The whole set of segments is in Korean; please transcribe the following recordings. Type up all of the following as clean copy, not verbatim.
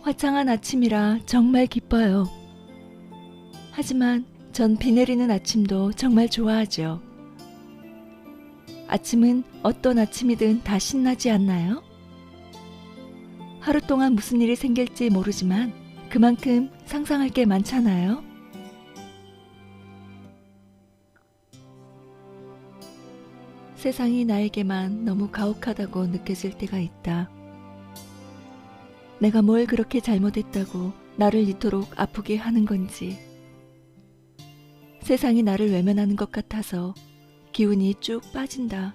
화창한 아침이라 정말 기뻐요. 하지만 전 비 내리는 아침도 정말 좋아하죠. 아침은 어떤 아침이든 다 신나지 않나요? 하루 동안 무슨 일이 생길지 모르지만 그만큼 상상할 게 많잖아요. 세상이 나에게만 너무 가혹하다고 느껴질 때가 있다. 내가 뭘 그렇게 잘못했다고 나를 이토록 아프게 하는 건지. 세상이 나를 외면하는 것 같아서 기운이 쭉 빠진다.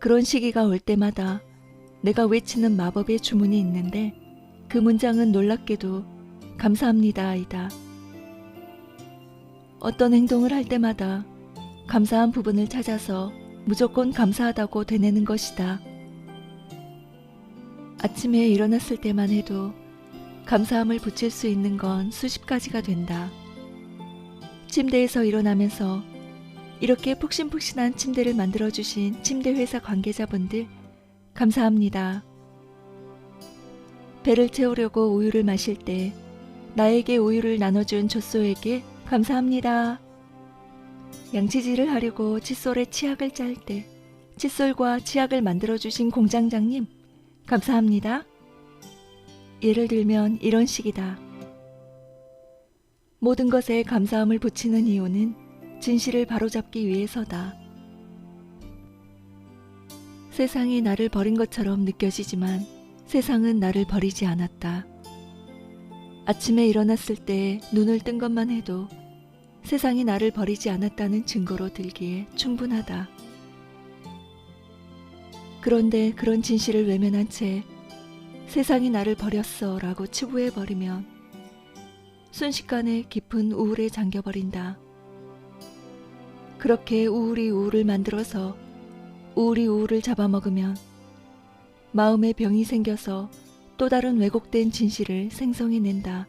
그런 시기가 올 때마다 내가 외치는 마법의 주문이 있는데 그 문장은 놀랍게도 감사합니다이다. 어떤 행동을 할 때마다 감사한 부분을 찾아서 무조건 감사하다고 되뇌는 것이다. 아침에 일어났을 때만 해도 감사함을 붙일 수 있는 건 수십 가지가 된다. 침대에서 일어나면서 이렇게 푹신푹신한 침대를 만들어주신 침대 회사 관계자분들 감사합니다. 배를 채우려고 우유를 마실 때 나에게 우유를 나눠준 젖소에게 감사합니다. 양치질을 하려고 칫솔에 치약을 짤 때 칫솔과 치약을 만들어주신 공장장님 감사합니다. 예를 들면 이런 식이다. 모든 것에 감사함을 붙이는 이유는 진실을 바로잡기 위해서다. 세상이 나를 버린 것처럼 느껴지지만 세상은 나를 버리지 않았다. 아침에 일어났을 때 눈을 뜬 것만 해도 세상이 나를 버리지 않았다는 증거로 들기에 충분하다. 그런데 그런 진실을 외면한 채 세상이 나를 버렸어 라고 치부해버리면 순식간에 깊은 우울에 잠겨버린다. 그렇게 우울이 우울을 만들어서 우울이 우울을 잡아먹으면 마음에 병이 생겨서 또 다른 왜곡된 진실을 생성해낸다.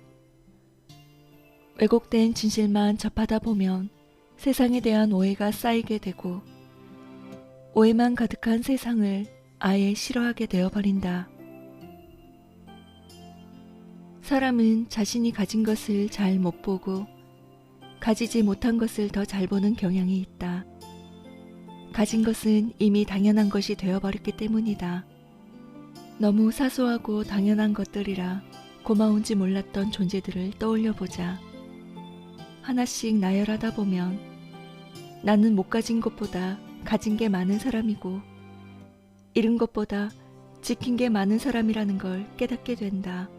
왜곡된 진실만 접하다 보면 세상에 대한 오해가 쌓이게 되고 오해만 가득한 세상을 아예 싫어하게 되어버린다. 사람은 자신이 가진 것을 잘 못 보고 가지지 못한 것을 더 잘 보는 경향이 있다. 가진 것은 이미 당연한 것이 되어버렸기 때문이다. 너무 사소하고 당연한 것들이라 고마운지 몰랐던 존재들을 떠올려보자. 하나씩 나열하다 보면 나는 못 가진 것보다 가진 게 많은 사람이고 잃은 것보다 지킨 게 많은 사람이라는 걸 깨닫게 된다.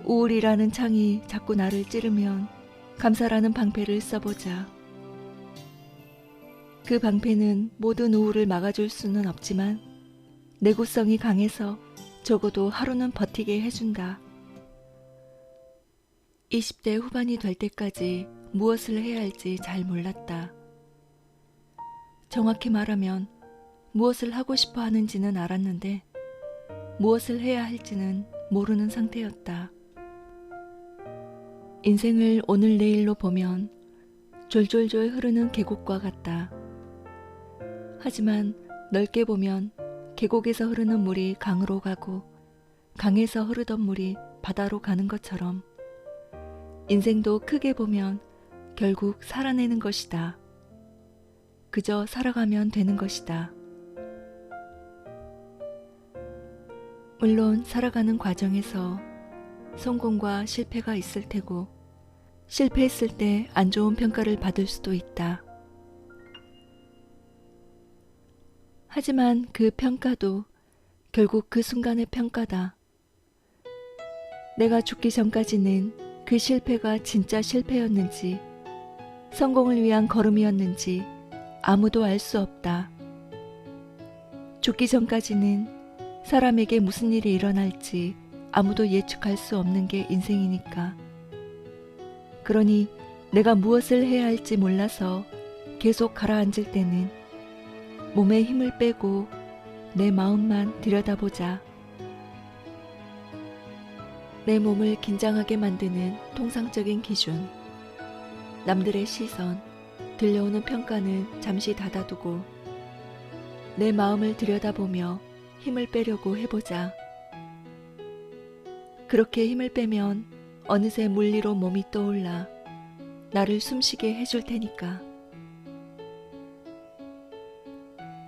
우울이라는 창이 자꾸 나를 찌르면 감사라는 방패를 써보자. 그 방패는 모든 우울을 막아줄 수는 없지만 내구성이 강해서 적어도 하루는 버티게 해준다. 20대 후반이 될 때까지 무엇을 해야 할지 잘 몰랐다. 정확히 말하면 무엇을 하고 싶어 하는지는 알았는데 무엇을 해야 할지는 모르는 상태였다. 인생을 오늘 내일로 보면 졸졸졸 흐르는 계곡과 같다. 하지만 넓게 보면 계곡에서 흐르는 물이 강으로 가고 강에서 흐르던 물이 바다로 가는 것처럼 인생도 크게 보면 결국 살아내는 것이다. 그저 살아가면 되는 것이다. 물론 살아가는 과정에서 성공과 실패가 있을 테고 실패했을 때 안 좋은 평가를 받을 수도 있다. 하지만 그 평가도 결국 그 순간의 평가다. 내가 죽기 전까지는 그 실패가 진짜 실패였는지 성공을 위한 걸음이었는지 아무도 알 수 없다. 죽기 전까지는 사람에게 무슨 일이 일어날지 아무도 예측할 수 없는 게 인생이니까. 그러니 내가 무엇을 해야 할지 몰라서 계속 가라앉을 때는 몸에 힘을 빼고 내 마음만 들여다보자. 내 몸을 긴장하게 만드는 통상적인 기준, 남들의 시선, 들려오는 평가는 잠시 닫아두고 내 마음을 들여다보며 힘을 빼려고 해보자. 그렇게 힘을 빼면 어느새 물리로 몸이 떠올라 나를 숨쉬게 해줄 테니까.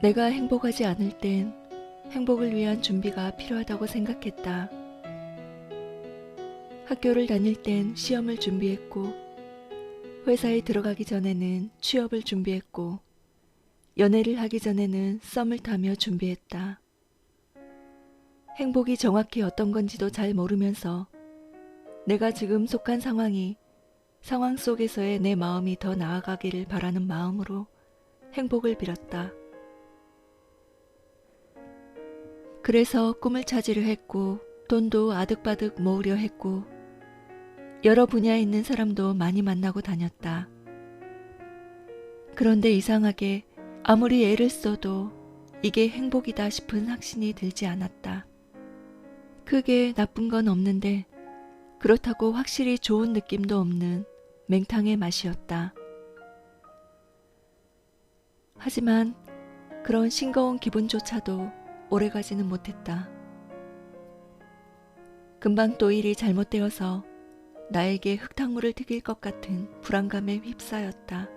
내가 행복하지 않을 땐 행복을 위한 준비가 필요하다고 생각했다. 학교를 다닐 땐 시험을 준비했고, 회사에 들어가기 전에는 취업을 준비했고, 연애를 하기 전에는 썸을 타며 준비했다. 행복이 정확히 어떤 건지도 잘 모르면서 내가 지금 속한 상황 속에서의 내 마음이 더 나아가기를 바라는 마음으로 행복을 빌었다. 그래서 꿈을 찾으려 했고, 돈도 아득바득 모으려 했고, 여러 분야에 있는 사람도 많이 만나고 다녔다. 그런데 이상하게 아무리 애를 써도 이게 행복이다 싶은 확신이 들지 않았다. 크게 나쁜 건 없는데 그렇다고 확실히 좋은 느낌도 없는 맹탕의 맛이었다. 하지만 그런 싱거운 기분조차도 오래가지는 못했다. 금방 또 일이 잘못되어서 나에게 흙탕물을 튀길 것 같은 불안감에 휩싸였다.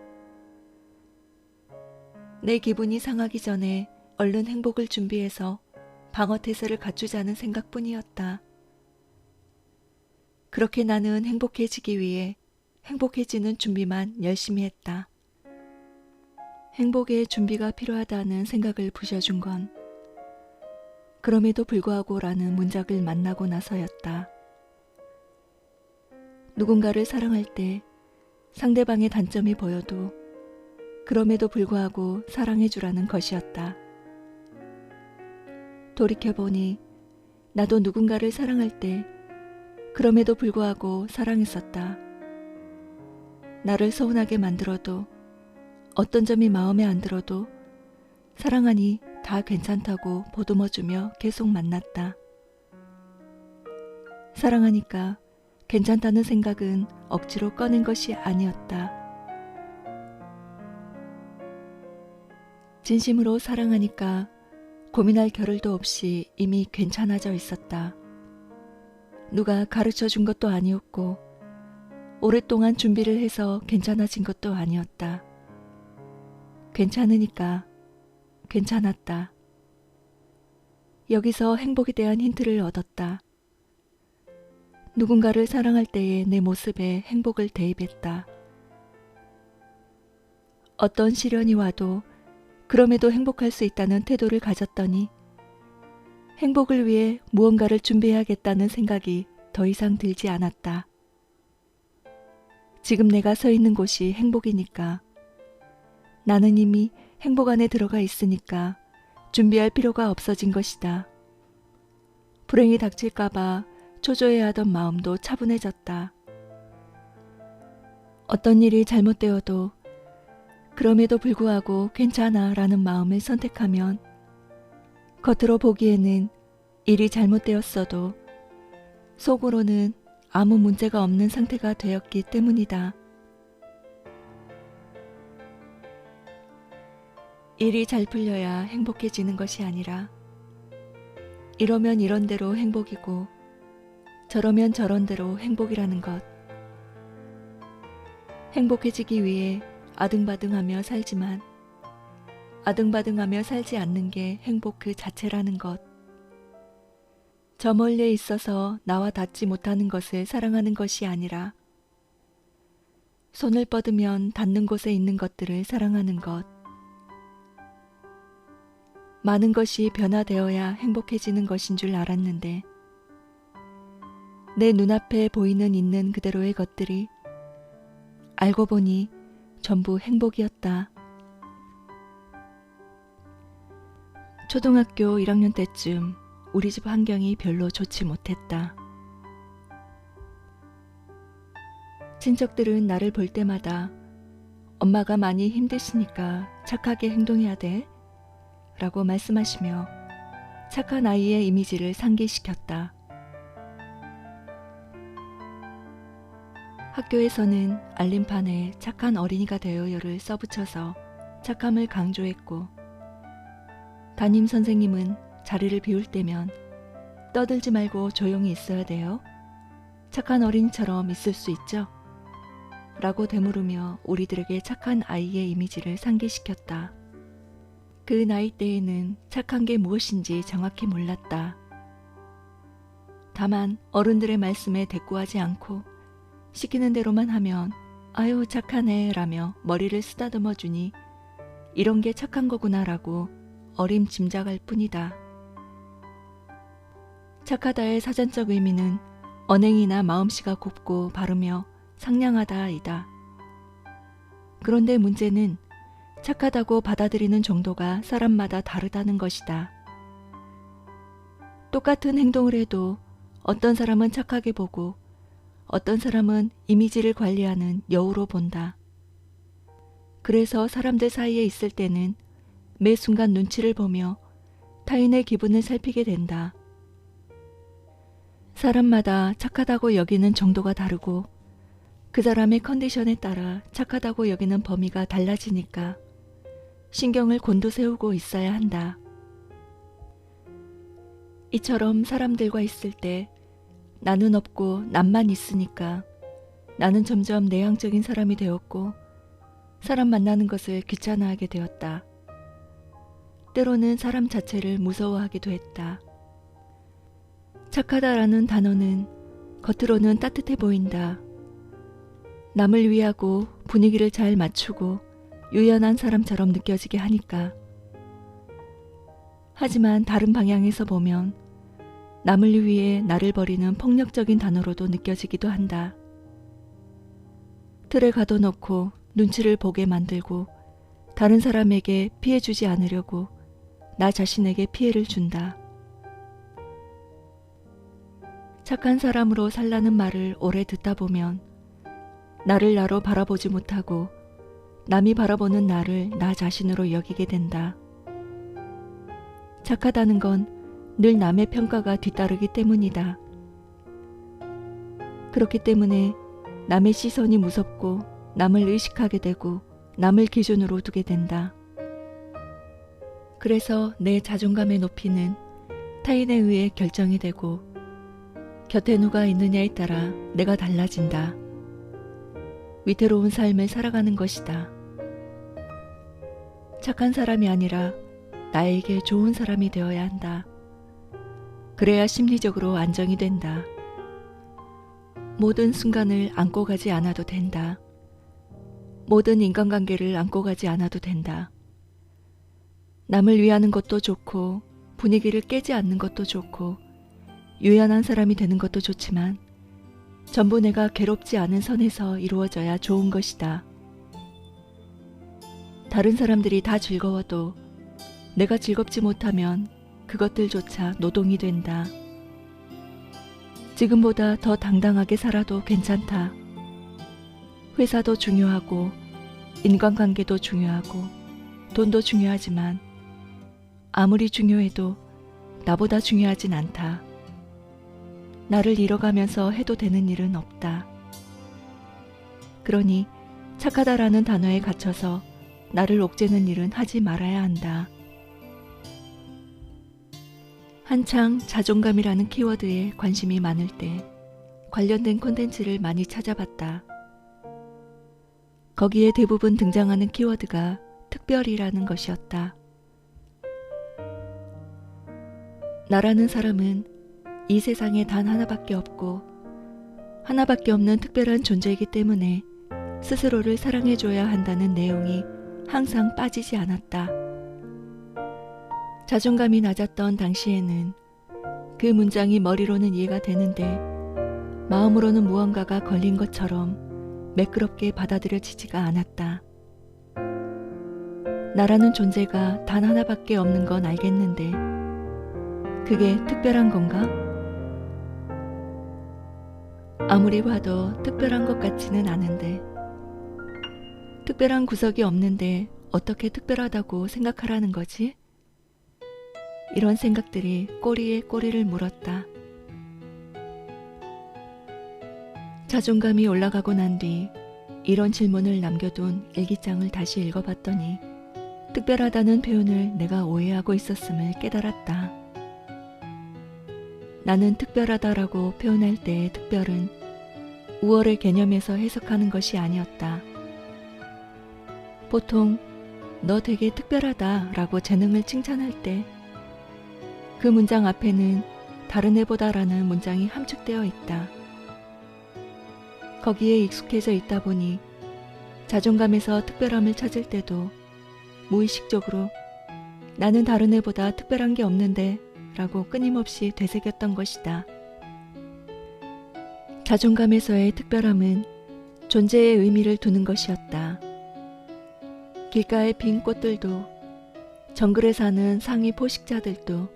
내 기분이 상하기 전에 얼른 행복을 준비해서 방어태세를 갖추자는 생각뿐이었다. 그렇게 나는 행복해지기 위해 행복해지는 준비만 열심히 했다. 행복의 준비가 필요하다는 생각을 부셔준 건 그럼에도 불구하고라는 문장을 만나고 나서였다. 누군가를 사랑할 때 상대방의 단점이 보여도 그럼에도 불구하고 사랑해주라는 것이었다. 돌이켜보니 나도 누군가를 사랑할 때 그럼에도 불구하고 사랑했었다. 나를 서운하게 만들어도 어떤 점이 마음에 안 들어도 사랑하니 다 괜찮다고 보듬어주며 계속 만났다. 사랑하니까 괜찮다는 생각은 억지로 꺼낸 것이 아니었다. 진심으로 사랑하니까 고민할 겨를도 없이 이미 괜찮아져 있었다. 누가 가르쳐 준 것도 아니었고 오랫동안 준비를 해서 괜찮아진 것도 아니었다. 괜찮으니까 괜찮았다. 여기서 행복에 대한 힌트를 얻었다. 누군가를 사랑할 때의 내 모습에 행복을 대입했다. 어떤 시련이 와도 그럼에도 행복할 수 있다는 태도를 가졌더니 행복을 위해 무언가를 준비해야겠다는 생각이 더 이상 들지 않았다. 지금 내가 서 있는 곳이 행복이니까, 나는 이미 행복 안에 들어가 있으니까 준비할 필요가 없어진 것이다. 불행이 닥칠까봐 초조해야 하던 마음도 차분해졌다. 어떤 일이 잘못되어도 그럼에도 불구하고 괜찮아 라는 마음을 선택하면 겉으로 보기에는 일이 잘못되었어도 속으로는 아무 문제가 없는 상태가 되었기 때문이다. 일이 잘 풀려야 행복해지는 것이 아니라 이러면 이런 대로 행복이고 저러면 저런 대로 행복이라는 것. 행복해지기 위해 아등바등하며 살지만 아등바등하며 살지 않는 게 행복 그 자체라는 것. 저 멀리에 있어서 나와 닿지 못하는 것을 사랑하는 것이 아니라 손을 뻗으면 닿는 곳에 있는 것들을 사랑하는 것. 많은 것이 변화되어야 행복해지는 것인 줄 알았는데 내 눈앞에 보이는 있는 그대로의 것들이 알고 보니 전부 행복이었다. 초등학교 1학년 때쯤 우리 집 환경이 별로 좋지 못했다. 친척들은 나를 볼 때마다 엄마가 많이 힘드시니까 착하게 행동해야 돼 라고 말씀하시며 착한 아이의 이미지를 상기시켰다. 학교에서는 알림판에 착한 어린이가 되어요를 써붙여서 착함을 강조했고 담임선생님은 자리를 비울 때면 떠들지 말고 조용히 있어야 돼요 착한 어린이처럼 있을 수 있죠? 라고 되물으며 우리들에게 착한 아이의 이미지를 상기시켰다. 그 나이 때에는 착한 게 무엇인지 정확히 몰랐다. 다만 어른들의 말씀에 대꾸하지 않고 시키는 대로만 하면 아유 착하네 라며 머리를 쓰다듬어 주니 이런 게 착한 거구나 라고 어림짐작할 뿐이다. 착하다의 사전적 의미는 언행이나 마음씨가 곱고 바르며 상냥하다이다. 그런데 문제는 착하다고 받아들이는 정도가 사람마다 다르다는 것이다. 똑같은 행동을 해도 어떤 사람은 착하게 보고 어떤 사람은 이미지를 관리하는 여우로 본다. 그래서 사람들 사이에 있을 때는 매 순간 눈치를 보며 타인의 기분을 살피게 된다. 사람마다 착하다고 여기는 정도가 다르고 그 사람의 컨디션에 따라 착하다고 여기는 범위가 달라지니까 신경을 곤두세우고 있어야 한다. 이처럼 사람들과 있을 때 나는 없고 남만 있으니까 나는 점점 내향적인 사람이 되었고 사람 만나는 것을 귀찮아하게 되었다. 때로는 사람 자체를 무서워하기도 했다. 착하다라는 단어는 겉으로는 따뜻해 보인다. 남을 위하고 분위기를 잘 맞추고 유연한 사람처럼 느껴지게 하니까. 하지만 다른 방향에서 보면 남을 위해 나를 버리는 폭력적인 단어로도 느껴지기도 한다. 틀에 가둬놓고 눈치를 보게 만들고 다른 사람에게 피해 주지 않으려고 나 자신에게 피해를 준다. 착한 사람으로 살라는 말을 오래 듣다 보면 나를 나로 바라보지 못하고 남이 바라보는 나를 나 자신으로 여기게 된다. 착하다는 건 늘 남의 평가가 뒤따르기 때문이다. 그렇기 때문에 남의 시선이 무섭고 남을 의식하게 되고 남을 기준으로 두게 된다. 그래서 내 자존감의 높이는 타인에 의해 결정이 되고 곁에 누가 있느냐에 따라 내가 달라진다. 위태로운 삶을 살아가는 것이다. 착한 사람이 아니라 나에게 좋은 사람이 되어야 한다. 그래야 심리적으로 안정이 된다. 모든 순간을 안고 가지 않아도 된다. 모든 인간관계를 안고 가지 않아도 된다. 남을 위하는 것도 좋고 분위기를 깨지 않는 것도 좋고 유연한 사람이 되는 것도 좋지만 전부 내가 괴롭지 않은 선에서 이루어져야 좋은 것이다. 다른 사람들이 다 즐거워도 내가 즐겁지 못하면 그것들조차 노동이 된다. 지금보다 더 당당하게 살아도 괜찮다. 회사도 중요하고 인간관계도 중요하고 돈도 중요하지만 아무리 중요해도 나보다 중요하진 않다. 나를 잃어가면서 해도 되는 일은 없다. 그러니 착하다라는 단어에 갇혀서 나를 옥죄는 일은 하지 말아야 한다. 한창 자존감이라는 키워드에 관심이 많을 때 관련된 콘텐츠를 많이 찾아봤다. 거기에 대부분 등장하는 키워드가 특별이라는 것이었다. 나라는 사람은 이 세상에 단 하나밖에 없고 하나밖에 없는 특별한 존재이기 때문에 스스로를 사랑해줘야 한다는 내용이 항상 빠지지 않았다. 자존감이 낮았던 당시에는 그 문장이 머리로는 이해가 되는데 마음으로는 무언가가 걸린 것처럼 매끄럽게 받아들여지지가 않았다. 나라는 존재가 단 하나밖에 없는 건 알겠는데 그게 특별한 건가? 아무리 봐도 특별한 것 같지는 않은데 특별한 구석이 없는데 어떻게 특별하다고 생각하라는 거지? 이런 생각들이 꼬리에 꼬리를 물었다. 자존감이 올라가고 난 뒤 이런 질문을 남겨둔 일기장을 다시 읽어봤더니 특별하다는 표현을 내가 오해하고 있었음을 깨달았다. 나는 특별하다라고 표현할 때의 특별은 우월의 개념에서 해석하는 것이 아니었다. 보통 너 되게 특별하다 라고 재능을 칭찬할 때 그 문장 앞에는 다른 애보다 라는 문장이 함축되어 있다. 거기에 익숙해져 있다 보니 자존감에서 특별함을 찾을 때도 무의식적으로 나는 다른 애보다 특별한 게 없는데 라고 끊임없이 되새겼던 것이다. 자존감에서의 특별함은 존재의 의미를 두는 것이었다. 길가의 빈 꽃들도, 정글에 사는 상위 포식자들도,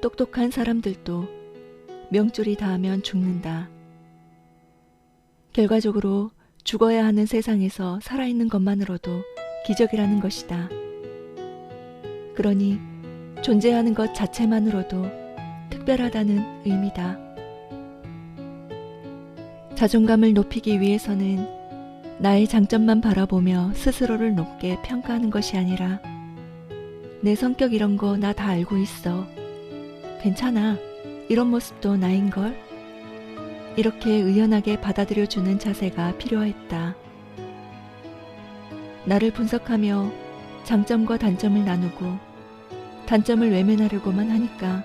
똑똑한 사람들도 명줄이 닿으면 죽는다. 결과적으로 죽어야 하는 세상에서 살아있는 것만으로도 기적이라는 것이다. 그러니 존재하는 것 자체만으로도 특별하다는 의미다. 자존감을 높이기 위해서는 나의 장점만 바라보며 스스로를 높게 평가하는 것이 아니라 내 성격 이런 거 나 다 알고 있어. 괜찮아. 이런 모습도 나인걸? 이렇게 의연하게 받아들여주는 자세가 필요했다. 나를 분석하며 장점과 단점을 나누고 단점을 외면하려고만 하니까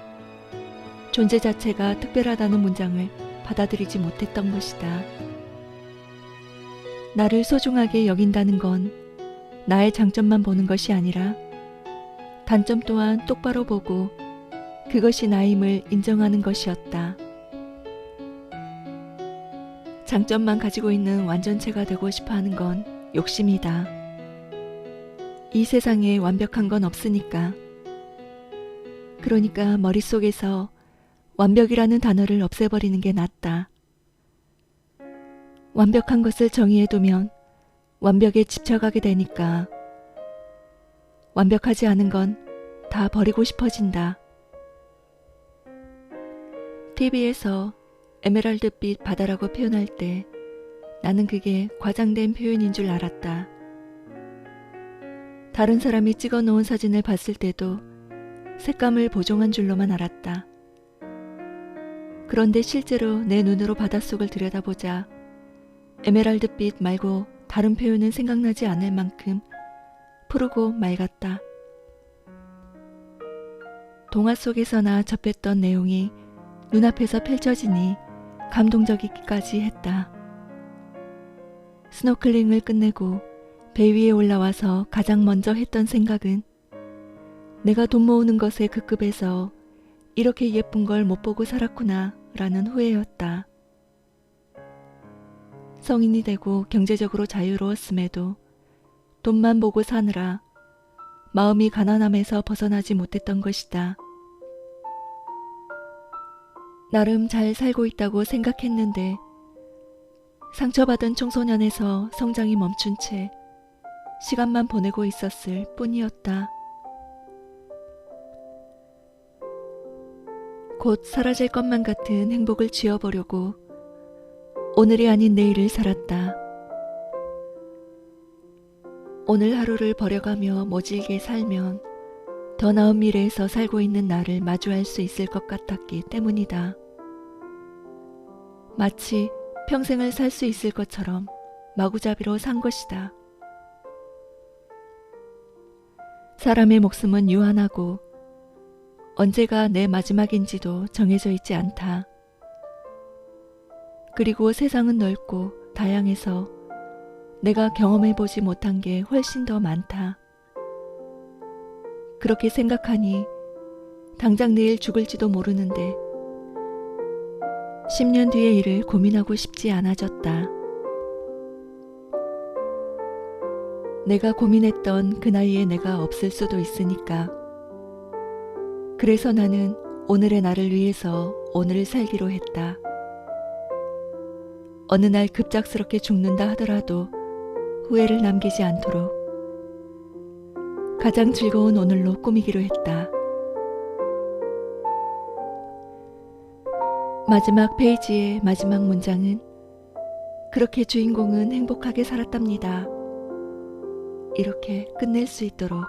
존재 자체가 특별하다는 문장을 받아들이지 못했던 것이다. 나를 소중하게 여긴다는 건 나의 장점만 보는 것이 아니라 단점 또한 똑바로 보고 그것이 나임을 인정하는 것이었다. 장점만 가지고 있는 완전체가 되고 싶어 하는 건 욕심이다. 이 세상에 완벽한 건 없으니까. 그러니까 머릿속에서 완벽이라는 단어를 없애버리는 게 낫다. 완벽한 것을 정의해두면 완벽에 집착하게 되니까 완벽하지 않은 건 다 버리고 싶어진다. TV에서 에메랄드빛 바다라고 표현할 때 나는 그게 과장된 표현인 줄 알았다. 다른 사람이 찍어 놓은 사진을 봤을 때도 색감을 보정한 줄로만 알았다. 그런데 실제로 내 눈으로 바닷속을 들여다보자 에메랄드빛 말고 다른 표현은 생각나지 않을 만큼 푸르고 맑았다. 동화 속에서나 접했던 내용이 눈앞에서 펼쳐지니 감동적이기까지 했다. 스노클링을 끝내고 배 위에 올라와서 가장 먼저 했던 생각은 내가 돈 모으는 것에 급급해서 이렇게 예쁜 걸 못 보고 살았구나 라는 후회였다. 성인이 되고 경제적으로 자유로웠음에도 돈만 보고 사느라 마음이 가난함에서 벗어나지 못했던 것이다. 나름 잘 살고 있다고 생각했는데 상처받은 청소년에서 성장이 멈춘 채 시간만 보내고 있었을 뿐이었다. 곧 사라질 것만 같은 행복을 쥐어보려고 오늘이 아닌 내일을 살았다. 오늘 하루를 버려가며 모질게 살면 더 나은 미래에서 살고 있는 나를 마주할 수 있을 것 같았기 때문이다. 마치 평생을 살 수 있을 것처럼 마구잡이로 산 것이다. 사람의 목숨은 유한하고 언제가 내 마지막인지도 정해져 있지 않다. 그리고 세상은 넓고 다양해서 내가 경험해보지 못한 게 훨씬 더 많다. 그렇게 생각하니 당장 내일 죽을지도 모르는데 10년 뒤의 일을 고민하고 싶지 않아졌다. 내가 고민했던 그 나이에 내가 없을 수도 있으니까. 그래서 나는 오늘의 나를 위해서 오늘을 살기로 했다. 어느 날 급작스럽게 죽는다 하더라도 후회를 남기지 않도록 가장 즐거운 오늘로 꾸미기로 했다. 마지막 페이지의 마지막 문장은 그렇게 주인공은 행복하게 살았답니다. 이렇게 끝낼 수 있도록